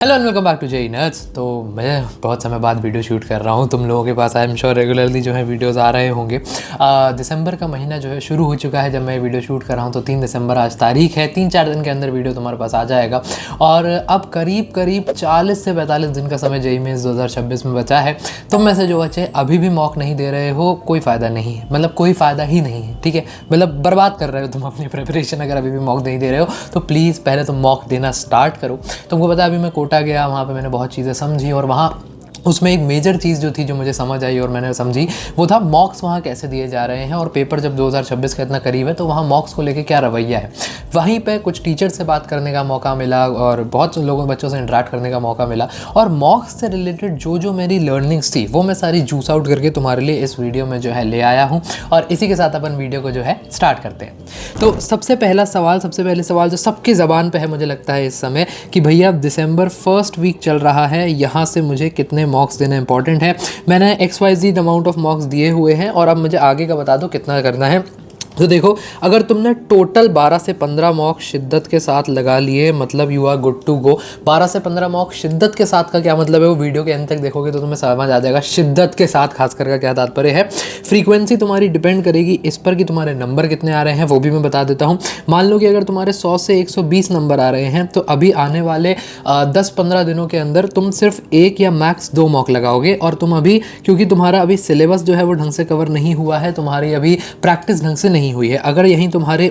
Hello and welcome back to JEE Nerds. तो मैं बहुत समय बाद वीडियो शूट कर रहा हूँ तुम लोगों के पास। आई एम श्योर रेगुलरली जो है वीडियोस आ रहे होंगे। दिसंबर का महीना जो है शुरू हो चुका है जब मैं वीडियो शूट कर रहा हूँ। तो 3 दिसंबर आज तारीख है। 3-4 दिन के अंदर वीडियो तुम्हारे पास आ जाएगा। और अब करीब 40 से 45 दिन का समय जेई मेंस 2026 में बचा है। तुम में से जो बच्चे अभी भी मॉक नहीं दे रहे हो, कोई फ़ायदा नहीं है, मतलब कोई फ़ायदा ही नहीं है, ठीक है। मतलब बर्बाद कर रहे हो तुम अपनी प्रिपरेशन अगर अभी भी मॉक नहीं दे रहे हो। तो प्लीज़ पहले तुम मॉक देना स्टार्ट करो। तुमको पता है अभी मैं कोटा गया, वहाँ पे मैंने बहुत चीज़ें समझी और वहाँ उसमें एक मेजर चीज़ जो थी जो मुझे समझ आई और मैंने समझी वो था मॉक्स वहाँ कैसे दिए जा रहे हैं और पेपर जब 2026 का इतना करीब है तो वहाँ मॉक्स को लेके क्या रवैया है। वहीं पे कुछ टीचर से बात करने का मौका मिला और बहुत लोगों बच्चों से इंटरेक्ट करने का मौका मिला और मॉक्स से रिलेटेड जो मेरी लर्निंग्स थी वो मैं सारी जूस आउट करके तुम्हारे लिए इस वीडियो में जो है ले आया हूँ। और इसी के साथ अपन वीडियो को जो है स्टार्ट करते हैं। तो सबसे पहले सवाल जो सबकी ज़बान पे है मुझे लगता है इस समय कि भैया दिसंबर फर्स्ट वीक चल रहा है, यहाँ से मुझे कितने मॉक्स देना इंपॉर्टेंट है। मैंने XYZ अमाउंट ऑफ मॉक्स दिए हुए हैं और अब मुझे आगे का बता दो कितना करना है। तो देखो, अगर तुमने टोटल 12 से 15 मॉक शिद्दत के साथ लगा लिए मतलब you are good to go. 12 से 15 मॉक शिद्दत के साथ का क्या मतलब है वो वीडियो के अंत तक देखोगे तो तुम्हें समझ आ जाएगा शिद्दत के साथ खासकर का क्या तात्पर्य है। फ्रीक्वेंसी तुम्हारी डिपेंड करेगी इस पर कि तुम्हारे नंबर कितने आ रहे हैं, वो भी मैं बता देता हूँ। मान लो कि अगर तुम्हारे 100 से 120 नंबर आ रहे हैं तो अभी आने वाले 10-15 दिनों के अंदर तुम सिर्फ 1 या मैक्स 2 मॉक लगाओगे। और तुम अभी, क्योंकि तुम्हारा अभी सिलेबस जो है वो ढंग से कवर नहीं हुआ है, तुम्हारी अभी प्रैक्टिस ढंग से नहीं हुई है। अगर यहीं तुम्हारे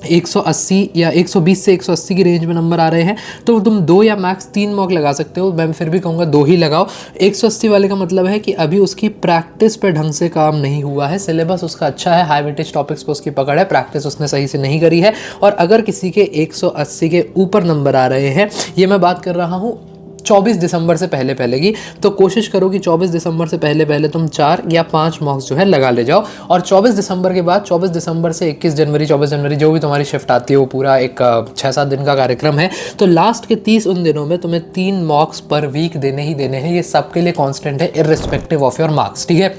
180 या 120 से 180 की रेंज में नंबर आ रहे हैं तो तुम 2 या मैक्स 3 मॉक लगा सकते हो। मैं फिर भी कहूँगा 2 ही लगाओ। 180 वाले का मतलब है कि अभी उसकी प्रैक्टिस पे ढंग से काम नहीं हुआ है। सिलेबस उसका अच्छा है, हाई वेटेज टॉपिक्स पे उसकी पकड़ है, प्रैक्टिस उसने सही से नहीं करी है। और अगर किसी के 180 के ऊपर नंबर आ रहे हैं, ये मैं बात कर रहा हूँ 24 दिसंबर से पहले की, तो कोशिश करो कि 24 दिसंबर से पहले तुम 4 या 5 मॉक्स जो है लगा ले जाओ। और 24 दिसंबर के बाद 24 दिसंबर से 21 जनवरी 24 जनवरी जो भी तुम्हारी शिफ्ट आती है वो पूरा एक 6-7 दिन का कार्यक्रम है। तो लास्ट के 30 उन दिनों में तुम्हें 3 मॉक्स पर वीक देने ही देने हैं। ये सबके लिए कॉन्स्टेंट है इर्रिस्पेक्टिव ऑफ योर मार्क्स, ठीक है।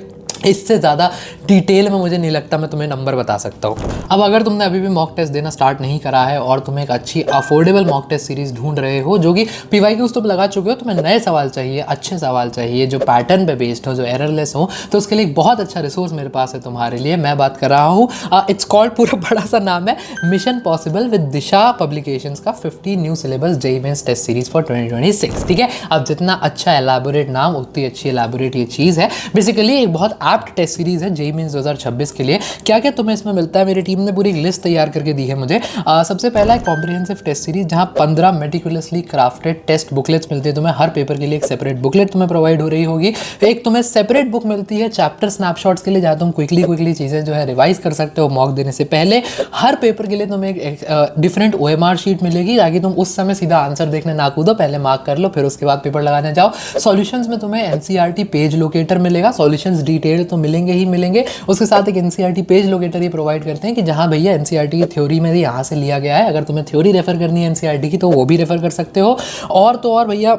इससे ज़्यादा डिटेल में मुझे नहीं लगता मैं तुम्हें नंबर बता सकता हूँ। अब अगर तुमने अभी भी मॉक टेस्ट देना स्टार्ट नहीं करा है और तुम्हें एक अच्छी अफोर्डेबल मॉक टेस्ट सीरीज़ ढूंढ रहे हो जो कि PYQs तुम लगा चुके हो, तुम्हें नए सवाल चाहिए, अच्छे सवाल चाहिए जो पैटर्न पे बेस्ड हो, जो एररलेस हो, तो उसके लिए एक बहुत अच्छा रिसोर्स मेरे पास है तुम्हारे लिए। मैं बात कर रहा हूँ, इट्स कॉल्ड, पूरा बड़ा सा नाम है mission possible with Disha publications का 50 new syllabus JEE mains test series for 2026, ठीक है। अब जितना अच्छा एलैबोरेट नाम उतनी अच्छी एलैबोरेट ये चीज़ है। बेसिकली एक बहुत एप्ट टेस्ट सीरीज है जेईई मेंस 2026 के लिए। क्या क्या तुम्हें इसमें मिलता है, मेरी टीम ने पूरी एक लिस्ट तैयार करके दी है मुझे। सबसे पहला है कॉम्प्रिहेंसिव टेस्ट सीरीज जहां 15 मेटिकुलसली क्राफ्टेड टेस्ट बुकलेट्स मिलती है तुम्हें। हर पेपर के लिए एक सेपरेट बुकलेट तुम्हें प्रोवाइड हो रही होगी। एक तुम्हें सेपरेट बुक मिलती है चैप्टर स्नैपशॉट्स के लिए जहां तुम क्विकली चीज़ें जो है रिवाइज कर सकते हो मॉक देने से पहले। हर पेपर के लिए तुम्हें एक डिफरेंट OMR शीट मिलेगी ताकि तुम उस समय सीधा आंसर देखने ना कूदो, पहले मार्क कर लो फिर उसके बाद पेपर लगाने जाओ। सॉल्यूशंस में तुम्हें NCERT पेज लोकेटर मिलेगा। सॉल्यूशंस डिटेल तो मिलेंगे ही मिलेंगे, उसके साथ एक NCERT पेज लोकेटर ये प्रोवाइड करते हैं कि जहां भैया NCERT की थ्योरी में यहाँ से लिया गया है, अगर तुम्हें थ्योरी रेफर करनी है NCERT की तो वो भी रेफर कर सकते हो। और तो और भैया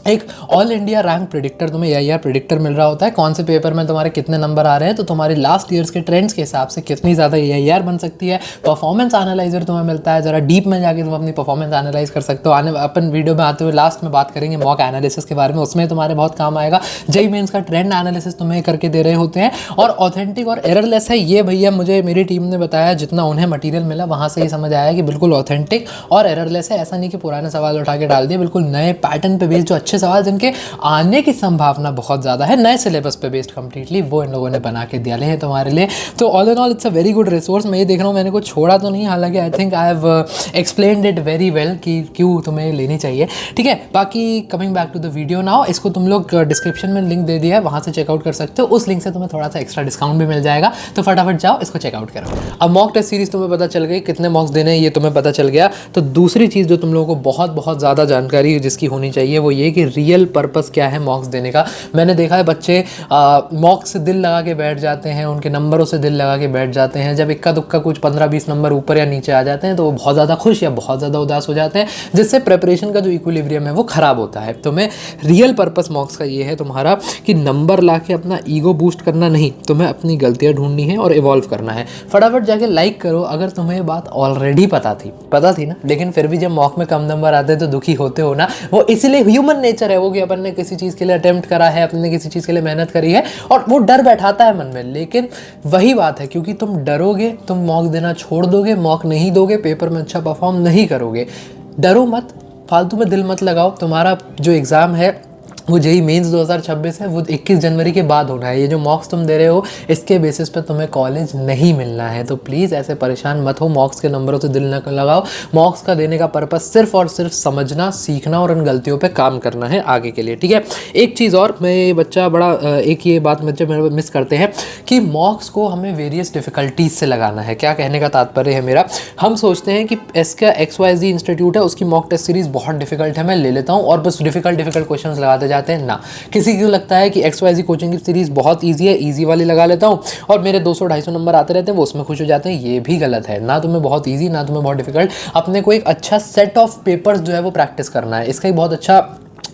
एक ऑल इंडिया रैंक प्रेडिक्टर तुम्हें AIR प्रेडिक्टर मिल रहा होता है, कौन से पेपर में तुम्हारे कितने नंबर आ रहे हैं, तो तुम्हारे लास्ट ईयर्स के ट्रेंड्स के हिसाब से कितनी ज़्यादा AIR बन सकती है। परफॉर्मेंस एनालाइजर तुम्हें मिलता है, ज़रा डीप में जाके तुम अपनी परफॉर्मेंस एनालाइज कर सकते हो। आने अपन वीडियो में आते हुए लास्ट में बात करेंगे मॉक एनालिसिस के बारे में, उसमें तुम्हारे बहुत काम आएगा। जेईई मेंस का ट्रेंड एनालिसिस तुम्हें करके दे रहे होते हैं। और ऑथेंटिक और एररलेस है ये भैया, मुझे मेरी टीम ने बताया, जितना उन्हें मटीरियल मिला वहाँ से ही समझ आया कि बिल्कुल ऑथेंटिक और एररलेस है। ऐसा नहीं कि पुराने सवाल उठा के डाल दिए, बिल्कुल नए पैटर्न पे बेस्ड जो अच्छे सवाल जिनके आने की संभावना बहुत ज़्यादा है, नए सिलेबस पे बेस्ड कंप्लीटली, वो इन लोगों ने बना के दिया है तुम्हारे लिए। तो all in all it's a very good resource. मैं ये देख रहा हूँ मैंने कुछ छोड़ा तो नहीं, हालांकि I think I have explained it very well कि क्यों तुम्हें लेनी चाहिए, ठीक है। बाकी coming back to the video now, इसको तुम लोग डिस्क्रिप्शन में लिंक दे दिया है, वहाँ से चेकआउट कर सकते हो। उस लिंक से तुम्हें थोड़ा सा एक्स्ट्रा डिस्काउंट भी मिल जाएगा, तो फटाफट जाओ इसको चेकआउट करो। अब मॉक टेस्ट सीरीज तुम्हें पता चल गई, कितने मॉक्स देने ये तुम्हें पता चल गया। तो दूसरी चीज़ जो तुम लोगों को बहुत ज़्यादा जानकारी जिसकी होनी चाहिए वो ये कि रियल पर्पस क्या है मॉक्स देने का। मैंने देखा है बच्चे मॉक्स से दिल लगा के बैठ जाते हैं, उनके नंबरों से दिल लगा के बैठ जाते हैं। जब इक्का दुक्का कुछ 15-20 नंबर ऊपर या नीचे आ जाते हैं तो वो बहुत ज़्यादा खुश या बहुत ज़्यादा उदास हो जाते हैं, जिससे प्रेपरेशन का जो इक्विलिब्रियम है वो ख़राब होता है। तो मैं रियल पर्पस मॉक्स का ये है तुम्हारा कि नंबर ला के अपना ईगो बूस्ट करना नहीं, तुम्हें अपनी गलतियाँ ढूंढनी है और इवॉल्व करना है। फटाफट जाके लाइक करो अगर तुम्हें ये बात ऑलरेडी पता थी ना, लेकिन फिर भी जब मॉक में कम नंबर आते हैं तो दुखी होते हो ना। वो इसीलिए ह्यूमन नेचर है वो कि अपन ने किसी चीज़ के लिए अटेम्प्ट करा है, अपन ने किसी चीज़ के लिए मेहनत करी है और वो डर बैठाता है मन में। लेकिन वही बात है, क्योंकि तुम डरोगे, तुम मॉक देना छोड़ दोगे, मॉक नहीं दोगे, पेपर में अच्छा परफॉर्म नहीं करोगे। डरो मत, फालतू में दिल मत लगाओ। तुम्हारा जो एग्ज़ाम है वो जेईई मेंस 2026 है, वो 21 जनवरी के बाद होना है। ये जो मॉक्स तुम दे रहे हो इसके बेसिस पे तुम्हें कॉलेज नहीं मिलना है। तो प्लीज़ ऐसे परेशान मत हो, मॉक्स के नंबरों से दिल न लगाओ। मॉक्स का देने का पर्पस सिर्फ और सिर्फ समझना, सीखना और उन गलतियों पे काम करना है आगे के लिए, ठीक है। एक चीज़ और, मैं बच्चा बड़ा एक ये बात बच्चे मिस करते हैं कि मॉक्स को हमें वेरियस डिफ़िकल्टीज़ से लगाना है। क्या कहने का तात्पर्य है मेरा, हम सोचते हैं कि इसका XYZ इंस्टीट्यूट है, उसकी मॉक टेस्ट सीरीज़ बहुत डिफिकल्ट है, मैं ले लेता हूँ और बस डिफिकल्ट क्वेश्चन लगाते जाते हैं ना। किसी को लगता है कि XYZ कोचिंग की सीरीज़ बहुत ईजी है, ईजी वाली लगा लेता हूँ और मेरे 200-250 नंबर आते रहते हैं, वो उसमें खुश हो जाते हैं। ये भी गलत है। ना तुम्हें बहुत ईजी, ना तुम्हें बहुत डिफिकल्ट, अपने को एक अच्छा सेट ऑफ पेपर्स जो है वो प्रैक्टिस करना है। इसका एक बहुत अच्छा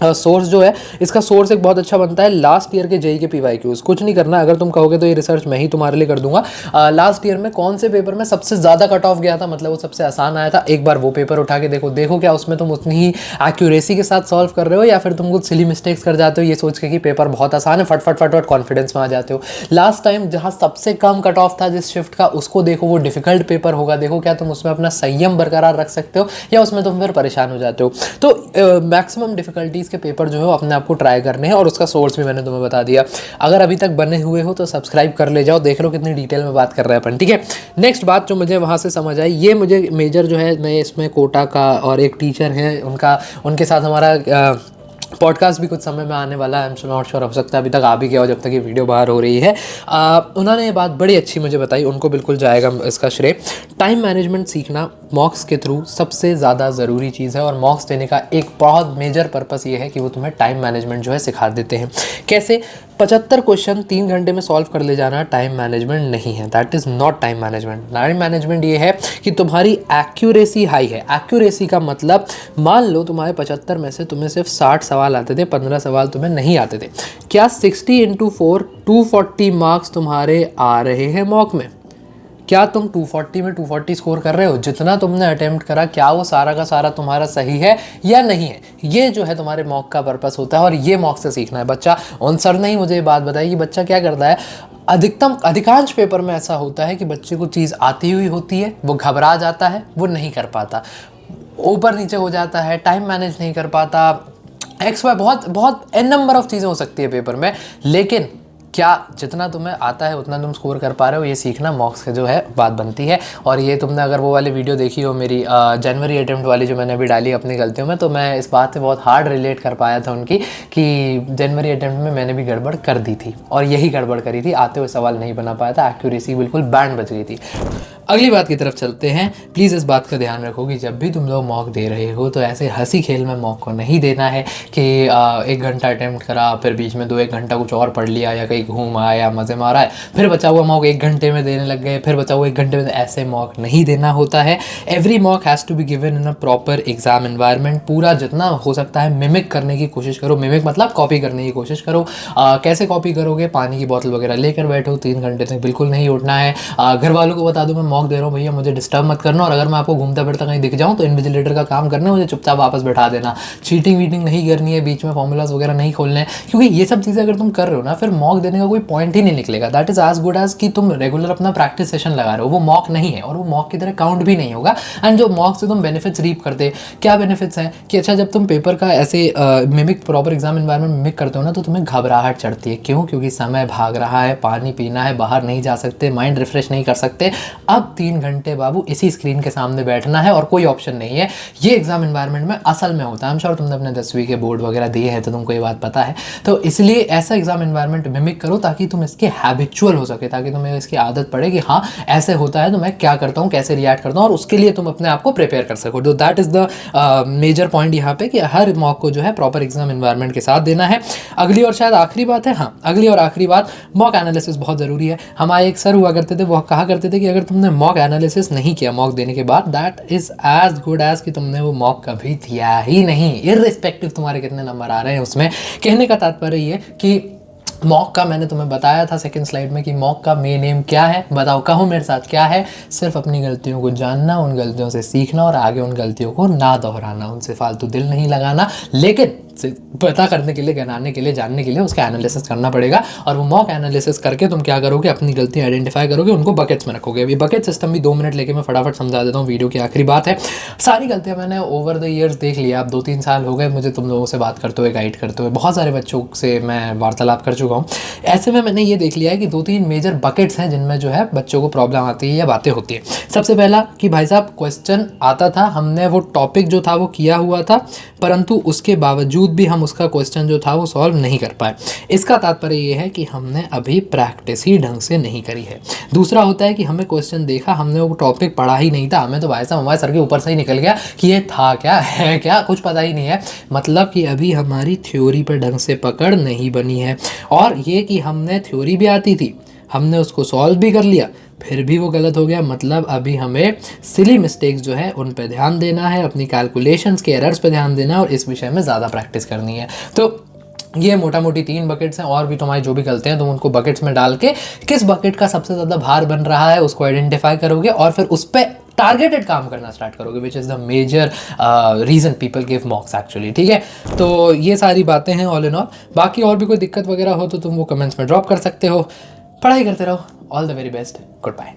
सोर्स जो है, इसका सोर्स एक बहुत अच्छा बनता है लास्ट ईयर के जेईई के PYQs। कुछ नहीं करना, अगर तुम कहोगे तो ये रिसर्च मैं ही तुम्हारे लिए कर दूंगा। लास्ट ईयर में कौन से पेपर में सबसे ज़्यादा कट ऑफ गया था, मतलब वो सबसे आसान आया था, एक बार वो पेपर उठा के देखो क्या उसमें तुम उतनी ही एक्यूरेसी के साथ सॉल्व कर रहे हो या फिर तुम कुछ सिली मिस्टेक्स कर जाते हो ये सोच के कि पेपर बहुत आसान है, फट कॉन्फिडेंस में आ जाते हो। लास्ट टाइम जहाँ सबसे कम कट ऑफ था जिस शिफ्ट का, उसको देखो, वो डिफिकल्ट पेपर होगा, देखो क्या तुम उसमें अपना संयम बरकरार रख सकते हो या उसमें तुम फिर परेशान हो जाते हो। तो मैक्सिमम डिफिकल्टीज़ के पेपर जो है अपने आप को ट्राई करने हैं और उसका सोर्स भी मैंने तुम्हें बता दिया। अगर अभी तक बने हुए हो तो सब्सक्राइब कर ले जाओ, देख लो कितनी डिटेल में बात कर रहे हैं अपन, ठीक है। नेक्स्ट बात जो मुझे वहाँ से समझ आई, ये मुझे मेजर जो है, मैं इसमें कोटा का और एक टीचर है उनके साथ हमारा पॉडकास्ट भी कुछ समय में आने वाला है। आई एम नॉट श्योर, हो सकता है अभी तक आ भी गया हो जब तक ये वीडियो बाहर हो रही है। उन्होंने ये बात बड़ी अच्छी मुझे बताई, उनको बिल्कुल जाएगा इसका श्रेय। टाइम मैनेजमेंट सीखना मॉक्स के थ्रू सबसे ज़्यादा ज़रूरी चीज़ है और मॉक्स देने का एक बहुत मेजर पर्पस ये है कि वो तुम्हें टाइम मैनेजमेंट जो है सिखा देते हैं। कैसे? 75 क्वेश्चन 3 घंटे में सॉल्व कर ले जाना टाइम मैनेजमेंट नहीं है। That is not time management. Time management ये है कि तुम्हारी एक्यूरेसी हाई है। एक्यूरेसी का मतलब, मान लो तुम्हारे 75 में से तुम्हें सिर्फ 60 सवाल आते थे, 15 सवाल तुम्हें नहीं आते थे। क्या 60 × 4 240 मार्क्स तुम्हारे आ रहे हैं मॉक में? क्या तुम 240 में 240 स्कोर कर रहे हो? जितना तुमने अटेम्प्ट करा, क्या वो सारा का सारा तुम्हारा सही है या नहीं है? ये जो है तुम्हारे मॉक का पर्पस होता है और ये मॉक से सीखना है। बच्चा, उन सर ने ही मुझे ये बात बताई कि बच्चा क्या करता है, अधिकांश पेपर में ऐसा होता है कि बच्चे को चीज़ आती हुई होती है, वो घबरा जाता है, वो नहीं कर पाता, ऊपर नीचे हो जाता है, टाइम मैनेज नहीं कर पाता, XY बहुत n नंबर ऑफ चीज़ें हो सकती है पेपर में। लेकिन क्या जितना तुम्हें आता है उतना तुम स्कोर कर पा रहे हो, ये सीखना मॉक्स से जो है बात बनती है। और ये तुमने अगर वो वाली वीडियो देखी हो मेरी जनवरी अटेम्प्ट वाली जो मैंने अभी डाली अपनी गलतियों में, तो मैं इस बात से बहुत हार्ड रिलेट कर पाया था उनकी कि जनवरी अटेम्प्ट में मैंने भी गड़बड़ कर दी थी और यही गड़बड़ करी थी, आते हुए सवाल नहीं बना पाया था, एक्यूरेसी बिल्कुल बैंड बच गई थी। अगली बात की तरफ चलते हैं। प्लीज़ इस बात का ध्यान रखो कि जब भी तुम लोग मॉक दे रहे हो तो ऐसे हंसी खेल में मॉक को नहीं देना है कि 1 घंटा अटेम्प्ट करा, फिर बीच में 2-1 घंटा कुछ और पढ़ लिया या कहीं घूम आया, मज़े मारा है, फिर बचा हुआ मॉक 1 घंटे में देने लग गए, फिर बचा हुआ 1 घंटे में। ऐसे मॉक नहीं देना होता है। Every mock has to be given in a proper exam environment. पूरा जितना हो सकता है मिमिक करने की कोशिश करो। मिमिक मतलब कॉपी करने की कोशिश करो। कैसे कॉपी करोगे? पानी की बोतल वगैरह लेकर बैठो, 3 घंटे तक बिल्कुल नहीं उठना है। घर वालों को बता दो मैं मॉक दे रहा हूँ भैया, मुझे डिस्टर्ब मत करना, और अगर मैं आपको घूमता फिरता कहीं दिख जाऊँ तो इन्विजिलेटर का काम करना है, मुझे चुपचाप वापस बैठा देना। चीटिंग वीटिंग नहीं करनी है, बीच में फॉर्मूलाज वगैरह नहीं खोलने हैं, क्योंकि ये सब चीज़ें अगर तुम कर रहे हो ना, फिर मॉक देने का कोई पॉइंट ही नहीं निकलेगा। That is as good as कि तुम रेगुलर अपना प्रैक्टिस सेशन लगा रहे हो, वो मॉक नहीं है और वो मॉक की तरह काउंट भी नहीं होगा। एंड जो मॉक से तुम बेनिफिट्स रीप करते, क्या बेनिफिट्स हैं कि अच्छा, जब तुम पेपर का ऐसे mimic proper exam environment mimic करते हो ना, तो तुम्हें घबराहट चढ़ती है। क्यों? क्योंकि समय भाग रहा है, पानी पीना है, बाहर नहीं जा सकते, माइंड रिफ्रेश नहीं कर सकते। अब अब 3 घंटे बाबू इसी स्क्रीन के सामने बैठना है और कोई ऑप्शन नहीं है। ये एग्जाम एनवायरनमेंट में असल में होता है। आई एम श्योर तुमने अपने 10वीं के बोर्ड वगैरह दिए हैं तो तुमको ये बात पता है। तो इसलिए ऐसा एग्जाम एनवायरनमेंट मिमिक करो ताकि तुम इसके हैबिचुअल हो सके, ताकि तुम्हें इसकी आदत पड़े कि हाँ ऐसे होता है तो मैं क्या करता हूँ, कैसे रिएक्ट करता हूँ, और उसके लिए तुम अपने आप को प्रिपेयर कर सको। तो that is the major point यहाँ पे कि हर मॉक को जो है प्रॉपर एग्जाम एनवायरनमेंट के साथ देना है। अगली और शायद आखिरी बात है, हाँ अगली और आखिरी बात, मॉक एनालिसिस बहुत ज़रूरी है। हमारे एक सर हुआ करते थे, वो कहा करते थे कि अगर तुमने मॉक एनालिसिस नहीं किया मॉक देने के बाद, that is as good as कि तुमने वो मॉक कभी दिया ही नहीं, इर्रिस्पेक्टिव तुम्हारे कितने नंबर आ रहे हैं उसमें। कहने का तात्पर्य ये कि मॉक का मैंने तुम्हें बताया था सेकंड स्लाइड में कि मॉक का मेन एम क्या है, बताओ कहो मेरे साथ क्या है। सिर्फ अपनी गलतियों को जानना, उन गलतियों से सीखना और आगे उन गलतियों को ना दोहराना, उनसे फालतू दिल नहीं लगाना, लेकिन पता करने के लिए, गनाने के लिए, जानने के लिए उसका एनालिसिस करना पड़ेगा। और वो मॉक एनालिसिस करके तुम क्या करोगे, अपनी गलती आइडेंटिफाई करोगे, उनको बकेट्स में रखोगे। अभी बकेट सिस्टम भी 2 मिनट लेके मैं फटाफट समझा देता हूँ, वीडियो की आखिरी बात है। सारी गलतियाँ मैंने ओवर द ईयर्स देख लिया, अब 2-3 साल हो गए मुझे तुम लोगों से बात करते हुए, गाइड करते हुए, बहुत सारे बच्चों से मैं वार्तालाप कर चुका हूँ। ऐसे में मैंने ये देख लिया है कि 2-3 मेजर बकेट्स हैं जिनमें जो है बच्चों को प्रॉब्लम आती है या बातें होती है। सबसे पहला कि भाई साहब क्वेश्चन आता था, हमने वो टॉपिक जो था वो किया हुआ था, परंतु उसके बावजूद भी हम उसका क्वेश्चन जो था वो सॉल्व नहीं कर पाए। इसका तात्पर्य ये है कि हमने अभी प्रैक्टिस ही ढंग से नहीं करी है। दूसरा होता है कि हमें क्वेश्चन देखा, हमने वो टॉपिक पढ़ा ही नहीं था, हमें तो भाई साहब हमारे सर के ऊपर से ही निकल गया कि ये था क्या, है क्या, कुछ पता ही नहीं है। मतलब कि अभी हमारी थ्योरी पर ढंग से पकड़ नहीं बनी है। और ये कि हमने थ्योरी भी आती थी, हमने उसको सॉल्व भी कर लिया, फिर भी वो गलत हो गया। मतलब अभी हमें सिली मिस्टेक्स जो है उन पे ध्यान देना है, अपनी कैलकुलेशंस के एरर्स पे ध्यान देना है और इस विषय में ज़्यादा प्रैक्टिस करनी है। तो ये मोटा मोटी 3 बकेट्स हैं, और भी तुम्हारी जो भी गलते हैं तुम उनको बकेट्स में डाल के किस बकेट का सबसे ज़्यादा भार बन रहा है उसको आइडेंटिफाई करोगे और फिर उस पर टारगेटेड काम करना स्टार्ट करोगे, which is the major reason people give mocks actually. ठीक है, तो ये सारी बातें हैं ऑल इन ऑल। बाकी और भी कोई दिक्कत वगैरह हो तो तुम वो कमेंट्स में ड्रॉप कर सकते हो। पढ़ाई करते रहो। All the very best. Good bye.